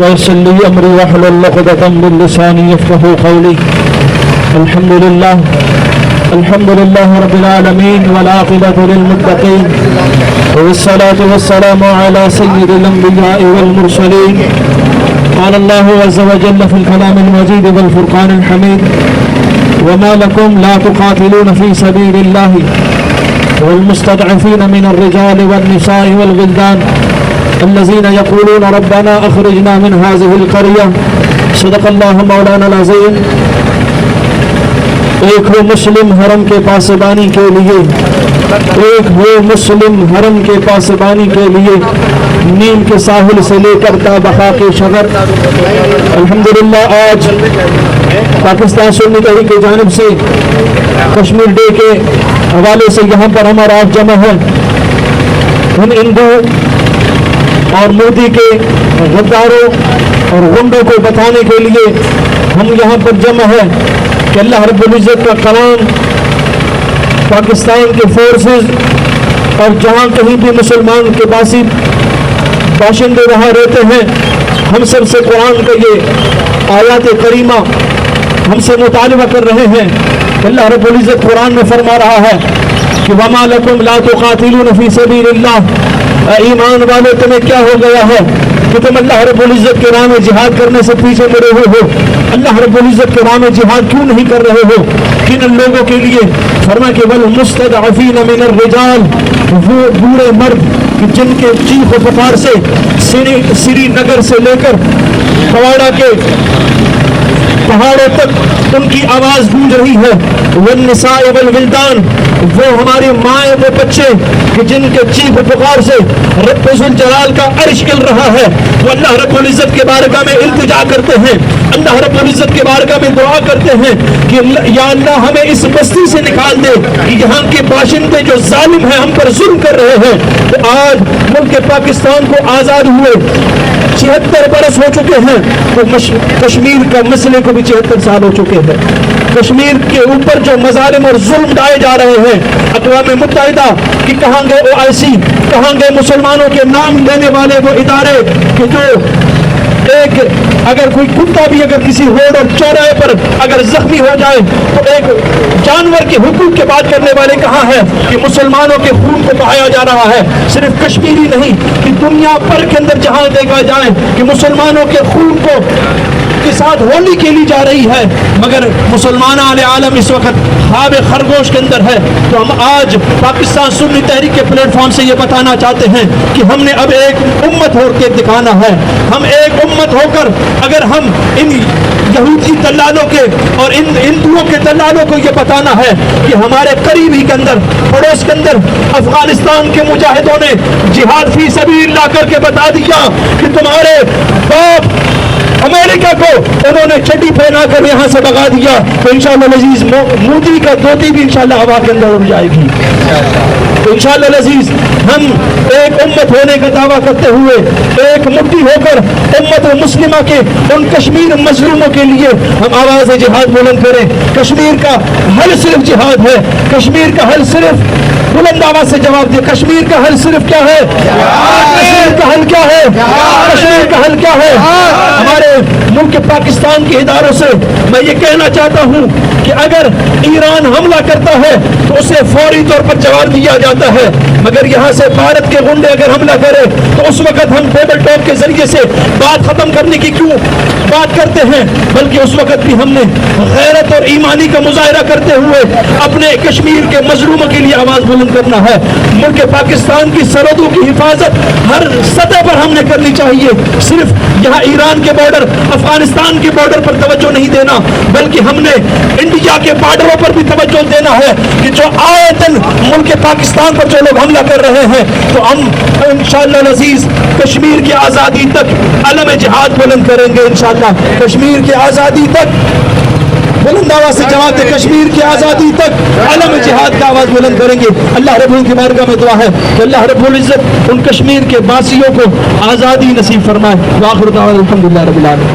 ويسر لي أمري واحلل عقدة من لساني يفقهوا قولي. الحمد لله رب العالمين والعاقبة للمتقين والصلاة والسلام على سيد الأنبياء والمرسلين. قال الله عز وجل في الكلام المجيد والفرقان الحميد: وما لكم لا تقاتلون في سبيل الله والمستضعفين من الرجال والنساء والولدان الذين يقولون ربنا اخرجنا من هذه القرية. صدق اللہ مولانا العظیم. ایک وہ مسلم حرم کے پاسبانی کے لیے نیم کے ساحل سے لے کر تا بقا کے شغر. الحمدللہ آج پاکستان سنی تحریک کی جانب سے کشمیر ڈے کے حوالے سے یہاں پر ہمارا آج جمع ہے. ان ہندو اور مودی کے غداروں اور غنڈوں کو بتانے کے لیے ہم یہاں پر جمع ہیں کہ اللہ رب العزت کا کلام پاکستان کے فورسز اور جہاں کہیں بھی مسلمان کے باشندے وہاں رہتے ہیں، ہم سب سے قرآن کا یہ آیات کریمہ ہم سے مطالبہ کر رہے ہیں. اللہ رب العزت قرآن میں فرما رہا ہے کہ وَمَا لَكُمْ لَا تُقَاتِلُونَ فِي سَبِيلِ اللَّهِ. ایمان والے تمہیں کیا ہو گیا ہے کہ تم اللہ رب العزت کے راہ میں جہاد کرنے سے پیچھے مڑے ہوئے ہو؟ اللہ رب العزت کے راہ میں جہاد کیوں نہیں کر رہے ہو؟ کن لوگوں کے لیے؟ فرما کہ وَالْمُسْتَضْعَفِينَ مِنَ الرِّجَالِ، وہ بوڑھے مرد جن کے چیخ و پکار سے سری نگر سے لے کر پواڑا کے پہاڑوں تک ان کی آواز گونج رہی ہے. والنساء والولدان، وہ ہماری مائیں وہ بچے کہ جن کے چیخ و پکار سے رب ذوالجلال کا عرش ہل رہا ہے. وہ اللہ رب العزت کے بارگاہ میں التجا کرتے ہیں، اللہ رب العزت کے بارگاہ میں دعا کرتے ہیں کہ یا اللہ ہمیں اس بستی سے نکال دے کہ یہاں کے باشندے جو ظالم ہیں ہم پر ظلم کر رہے ہیں. تو آج ملک پاکستان کو آزاد ہوئے 76 برس ہو چکے ہیں، تو کشمیر کا مسئلے کو بھی 76 سال ہو چکے ہیں. کشمیر کے اوپر جو مظالم اور ظلم ڈائے جا رہے ہیں، اقوام متحدہ کی کہاں گئے OIC، کہاں گئے مسلمانوں کے نام لینے والے وہ ادارے کہ جو ایک اگر کوئی کتا بھی اگر کسی روڈ اور چوراہے پر اگر زخمی ہو جائے تو ایک جانور کے حقوق کی بات کرنے والے کہاں ہیں کہ مسلمانوں کے خون کو بہایا جا رہا ہے؟ صرف کشمیری نہیں کہ دنیا بھر کے اندر جہاں دیکھا جائے کہ مسلمانوں کے خون کو کے ساتھ ہولی کھیلی جا رہی ہے، مگر مسلمان عالم اس وقت خواب خرگوش کے اندر ہے. تو ہم آج پاکستان سنی تحریک کے پلیٹ فارم سے یہ بتانا چاہتے ہیں کہ ہم نے اب ایک امت ہو کے دکھانا ہے. ہم ایک امت ہو کر اگر ہم ان یہودی دلالوں کے اور ان ہندوؤں کے دلالوں کو یہ بتانا ہے کہ ہمارے قریبی کے اندر پڑوس کے اندر افغانستان کے مجاہدوں نے جہاد فی سبیل اللہ کر کے بتا دیا کہ تمہارے باپ امریکہ کو انہوں نے چٹی پہنا کر یہاں سے بھگا دیا، تو انشاءاللہ العزیز مودی کا دھوتی بھی انشاءاللہ ہوا کے اندر اڑ جائے گی. تو انشاءاللہ العزیز ہم ایک امت ہونے کا دعویٰ کرتے ہوئے ایک مٹھی ہو کر امت مسلمہ کے ان کشمیر مظلوموں کے لیے ہم آواز جہاد بلند کریں. کشمیر کا حل صرف جہاد ہے. کشمیر کا حل صرف بلند آواز سے جواب دے. کشمیر کا حل صرف کیا ہے؟ کشمیر کا حل کیا ہے؟ کشمیر کا حل کیا ہے؟ ہمارے ملک پاکستان کے اداروں سے میں یہ کہنا چاہتا ہوں کہ اگر ایران حملہ کرتا ہے تو اسے فوری طور پر جواب دیا جاتا ہے، مگر یہاں سے بھارت کے غنڈے اگر حملہ کرے تو اس وقت ہم ٹیبل ٹاک کے ذریعے سے بات ختم کرنے کی کیوں بات کرتے ہیں، بلکہ اس وقت بھی ہم نے غیرت اور ایمانی کا مظاہرہ کرتے ہوئے اپنے کشمیر کے مظلوموں کے لیے آواز بلند کرنا ہے. ملک پاکستان کی سرحدوں کی حفاظت ہر سطح پر ہم نے کرنی چاہیے. صرف یہاں ایران کے بارڈر افغانستان کے بارڈر پر توجہ نہیں دینا، بلکہ ہم نے انڈیا کے بارڈروں پر بھی توجہ دینا ہے کہ جو آئے دن ملک پاکستان پر جو لوگ حملہ کر رہے ہیں، تو ہم انشاءاللہ العزیز کشمیر کی آزادی تک علم جہاد بلند کریں گے. انشاءاللہ کشمیر کی آزادی تک بلند آواز سے جماعت کشمیر کی آزادی تک علم جہاد کا آواز بلند کریں گے. اللہ رب العزت کی بارگاہ میں دعا ہے کہ اللہ رب العزت ان کشمیر کے باسیوں کو آزادی نصیب فرمائے. وآخر دعوانا الحمدللہ رب العالمین.